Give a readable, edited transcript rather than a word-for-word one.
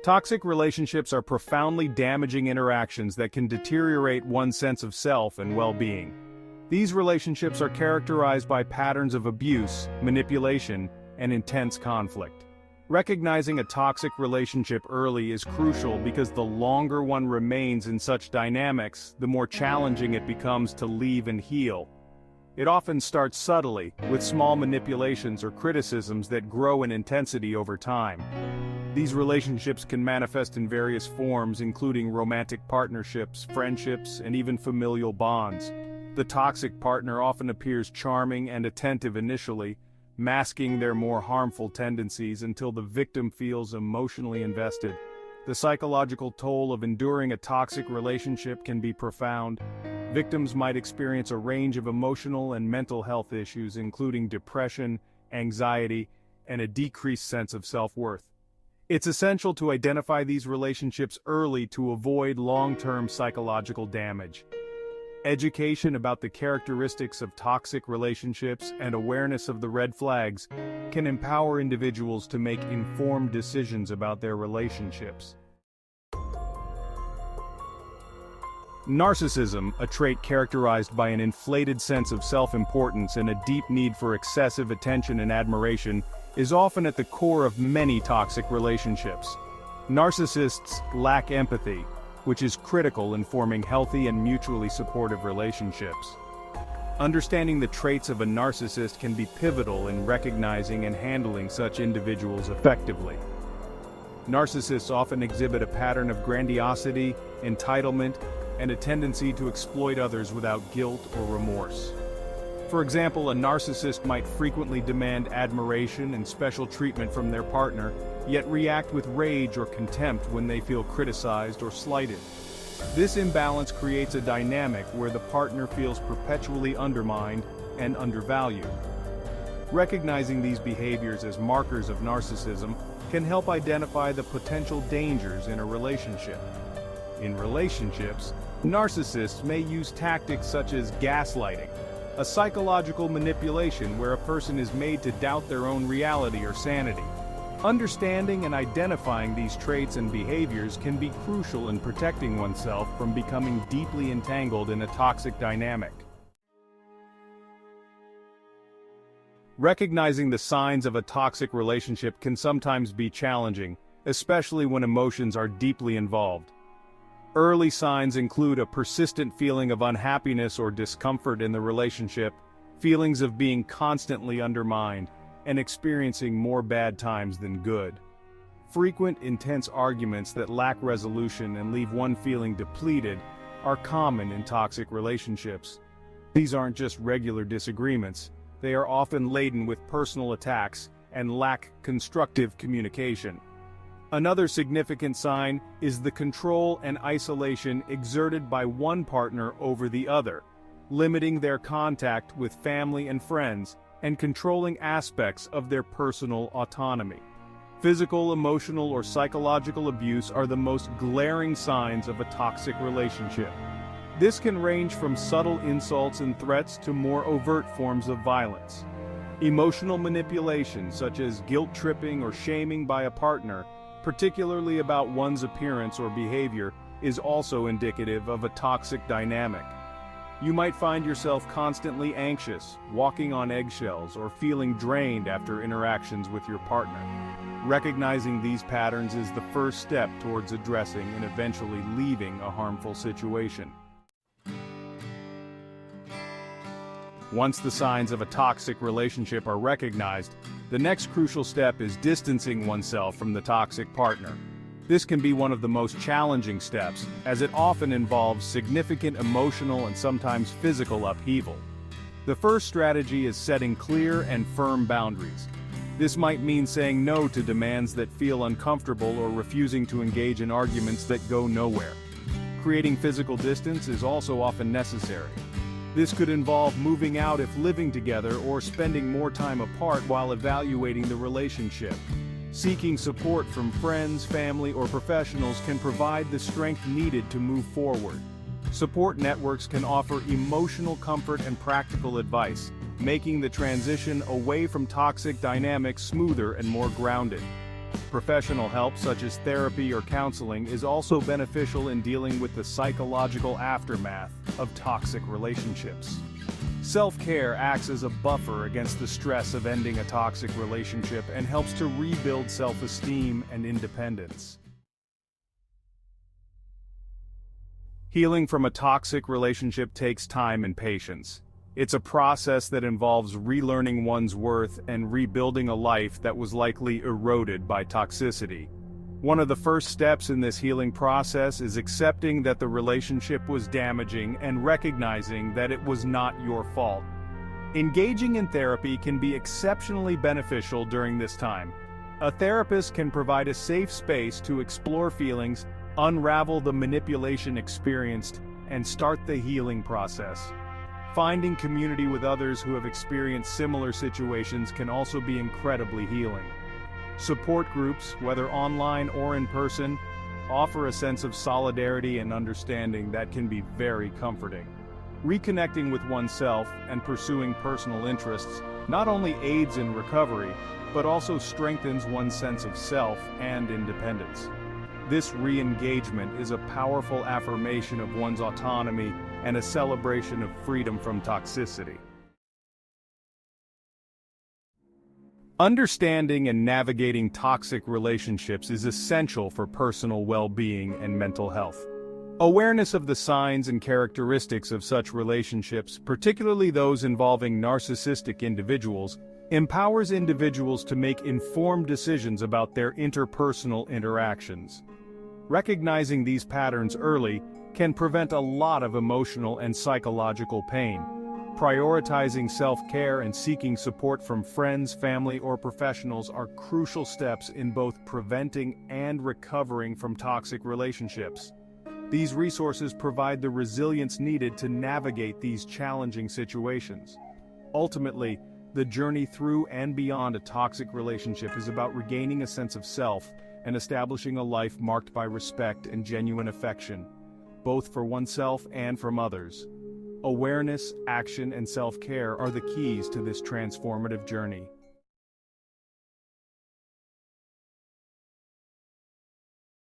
Toxic relationships are profoundly damaging interactions that can deteriorate one's sense of self and well-being. These relationships are characterized by patterns of abuse, manipulation, and intense conflict. Recognizing a toxic relationship early is crucial because the longer one remains in such dynamics, the more challenging it becomes to leave and heal. It often starts subtly, with small manipulations or criticisms that grow in intensity over time. These relationships can manifest in various forms, including romantic partnerships, friendships, and even familial bonds. The toxic partner often appears charming and attentive initially, masking their more harmful tendencies until the victim feels emotionally invested. The psychological toll of enduring a toxic relationship can be profound. Victims might experience a range of emotional and mental health issues, including depression, anxiety, and a decreased sense of self-worth. It's essential to identify these relationships early to avoid long-term psychological damage. Education about the characteristics of toxic relationships and awareness of the red flags can empower individuals to make informed decisions about their relationships. Narcissism, a trait characterized by an inflated sense of self-importance and a deep need for excessive attention and admiration, is often at the core of many toxic relationships. Narcissists lack empathy, which is critical in forming healthy and mutually supportive relationships. Understanding the traits of a narcissist can be pivotal in recognizing and handling such individuals effectively. Narcissists often exhibit a pattern of grandiosity, entitlement, and a tendency to exploit others without guilt or remorse. For example, a narcissist might frequently demand admiration and special treatment from their partner, yet react with rage or contempt when they feel criticized or slighted. This imbalance creates a dynamic where the partner feels perpetually undermined and undervalued. Recognizing these behaviors as markers of narcissism can help identify the potential dangers in a relationship. In relationships, narcissists may use tactics such as gaslighting, a psychological manipulation where a person is made to doubt their own reality or sanity. Understanding and identifying these traits and behaviors can be crucial in protecting oneself from becoming deeply entangled in a toxic dynamic. Recognizing the signs of a toxic relationship can sometimes be challenging, especially when emotions are deeply involved. Early signs include a persistent feeling of unhappiness or discomfort in the relationship, feelings of being constantly undermined, and experiencing more bad times than good. Frequent, intense arguments that lack resolution and leave one feeling depleted are common in toxic relationships. These aren't just regular disagreements, they are often laden with personal attacks and lack constructive communication. Another significant sign is the control and isolation exerted by one partner over the other, limiting their contact with family and friends, and controlling aspects of their personal autonomy. Physical, emotional, or psychological abuse are the most glaring signs of a toxic relationship. This can range from subtle insults and threats to more overt forms of violence. Emotional manipulation, such as guilt-tripping or shaming by a partner, particularly about one's appearance or behavior, is also indicative of a toxic dynamic. You might find yourself constantly anxious, walking on eggshells, or feeling drained after interactions with your partner. Recognizing these patterns is the first step towards addressing and eventually leaving a harmful situation. Once the signs of a toxic relationship are recognized, the next crucial step is distancing oneself from the toxic partner. This can be one of the most challenging steps, as it often involves significant emotional and sometimes physical upheaval. The first strategy is setting clear and firm boundaries. This might mean saying no to demands that feel uncomfortable or refusing to engage in arguments that go nowhere. Creating physical distance is also often necessary. This could involve moving out if living together or spending more time apart while evaluating the relationship. Seeking support from friends, family, or professionals can provide the strength needed to move forward. Support networks can offer emotional comfort and practical advice, making the transition away from toxic dynamics smoother and more grounded. Professional help such as therapy or counseling is also beneficial in dealing with the psychological aftermath of toxic relationships. Self-care acts as a buffer against the stress of ending a toxic relationship and helps to rebuild self-esteem and independence. Healing from a toxic relationship takes time and patience. It's a process that involves relearning one's worth and rebuilding a life that was likely eroded by toxicity. One of the first steps in this healing process is accepting that the relationship was damaging and recognizing that it was not your fault. Engaging in therapy can be exceptionally beneficial during this time. A therapist can provide a safe space to explore feelings, unravel the manipulation experienced, and start the healing process. Finding community with others who have experienced similar situations can also be incredibly healing. Support groups, whether online or in person, offer a sense of solidarity and understanding that can be very comforting. Reconnecting with oneself and pursuing personal interests not only aids in recovery, but also strengthens one's sense of self and independence. This re-engagement is a powerful affirmation of one's autonomy and a celebration of freedom from toxicity. Understanding and navigating toxic relationships is essential for personal well-being and mental health. Awareness of the signs and characteristics of such relationships, particularly those involving narcissistic individuals, empowers individuals to make informed decisions about their interpersonal interactions. Recognizing these patterns early can prevent a lot of emotional and psychological pain. Prioritizing self-care and seeking support from friends, family, or professionals are crucial steps in both preventing and recovering from toxic relationships. These resources provide the resilience needed to navigate these challenging situations. Ultimately, the journey through and beyond a toxic relationship is about regaining a sense of self and establishing a life marked by respect and genuine affection, both for oneself and from others. Awareness, action, and self-care are the keys to this transformative journey.